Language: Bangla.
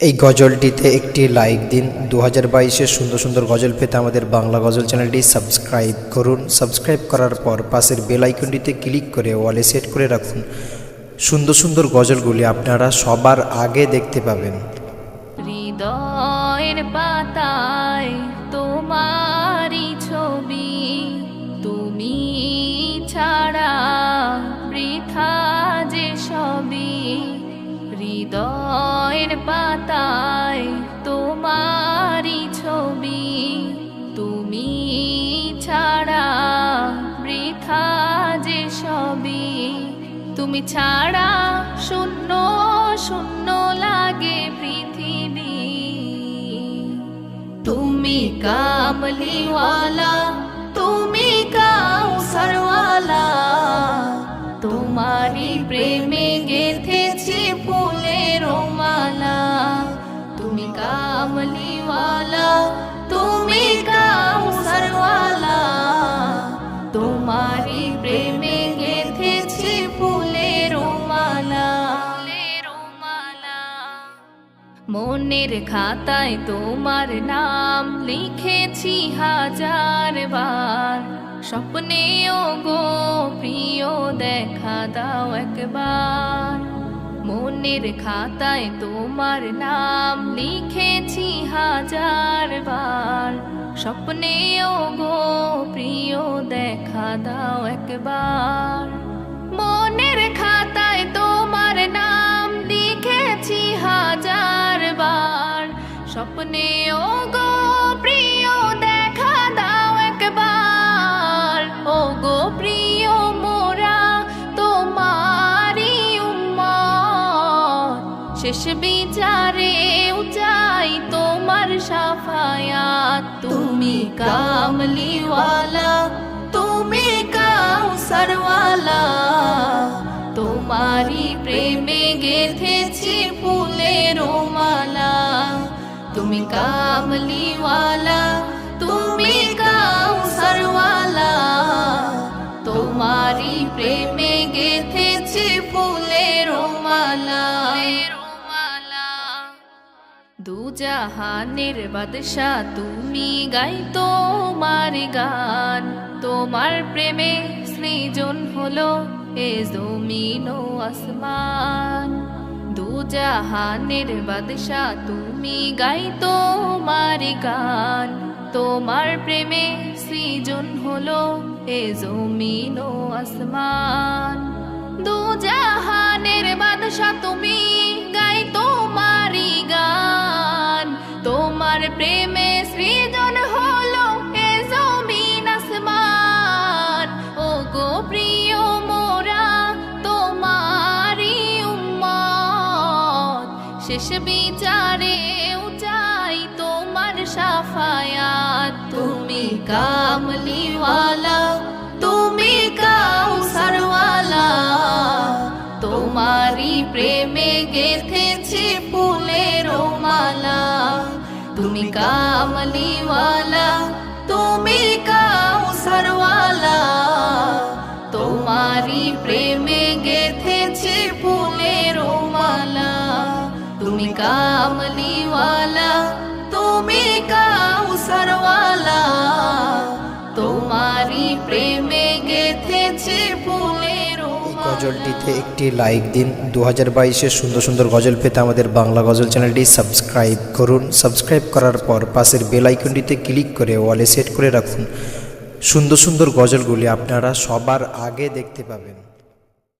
এই গজলটিতে একটি লাইক দিন। 2022-এর সুন্দর সুন্দর গজল পেতে আমাদের বাংলা গজল চ্যানেলটি সাবস্ক্রাইব করুন। সাবস্ক্রাইব করার পর পাশের বেল আইকনটিতে ক্লিক করে ওয়ালে সেট করে রাখুন। সুন্দর সুন্দর গজলগুলি আপনারা সবার আগে দেখতে পাবেন। হৃদয়ের পাতায় তোমারই ছবি, তুমি ছাড়া বৃথা যে সবই। হৃদয়ের পাতায় তোমারই ছবি, তুমি ছাড়া বৃথা যে সবই। তুমি ছাড়া শূন্য শূন্য লাগে পৃথিবী। তুমি কামলিওয়ালা, তুমি কাউসারওয়ালা, তোমারই প্রেমে গেঁথেছি ফুলের মালা। তুমি কামলিওয়ালা, তুমি কাউসারওয়ালা, তোমারই প্রেমে গেঁথেছি ফুলের মালা। মনের খাতায় তোমার নাম লিখেছি হাজার বার। স্বপ্নেও গো প্রিয় দেখা দাও একবার। মনের খাতায় তোমার নাম লিখেছি হাজার বার। স্বপ্নেও গো প্রিয় দেখা দাও একবার। মনের খাতায় তোমার নাম লিখেছি হাজার বার। স্বপ্নেও গো প্রিয় দেখা দাও একবার। ও গো প্রিয় মোরা তোমারই উম্মত, শেষ বিচারেও চাই তোমার শাফায়াত। তুমি কামলিওয়ালা, তুমি কাউসারওয়ালা, তোমারই প্রেমে গেঁথেছি ফুলের মালা। তুমি কামলিওয়ালা, তুমি কাউসারওয়ালা, তোমারই প্রেমে গেঁথেছি ফুলের মালা। দুজাহানের বাদশা তুমি, গাই তোমার গান। তোমার প্রেমে সৃজন হলো এ জমিন ও আসমান। দুজাহানের বাদশা তুমি, গাই তোমার গান। তোমার প্রেমে সৃজন হলো এ জমিন ও আসমান। দুজাহানের বাদশা তুমি, গাই তোমার গান। তোমার প্রেমে সৃজন হলো এ জমিন আসমান। ও গো প্রিয় মোরা তোমারই উম্মত, শেষ বিচারেও চাই তোমার শাফায়াত। তুমি কামলিওয়ালা, তুমি কাউসারওয়ালা, তোমারই প্রেমে গেঁথেছি ফুলের মালা। তুমি কামলিওয়ালা, তুমি কাউসারওয়ালা, তোমারই প্রেমে গেঁথেছি ফুলের মালা। তুমি কামলিওয়ালা, তুমি কাউসারওয়ালা, তোমারই প্রেমে গেঁথেছি ফুলের মালা। গজলটিতে একটি লাইক দিন। 2022-এর সুন্দর সুন্দর গজল পেতে আমাদের বাংলা গজল চ্যানেলটি সাবস্ক্রাইব করুন। সাবস্ক্রাইব করার পর পাশের বেল আইকনটিতে ক্লিক করে ওয়ালে সেট করে রাখুন। সুন্দর সুন্দর গজলগুলি আপনারা সবার আগে দেখতে পাবেন।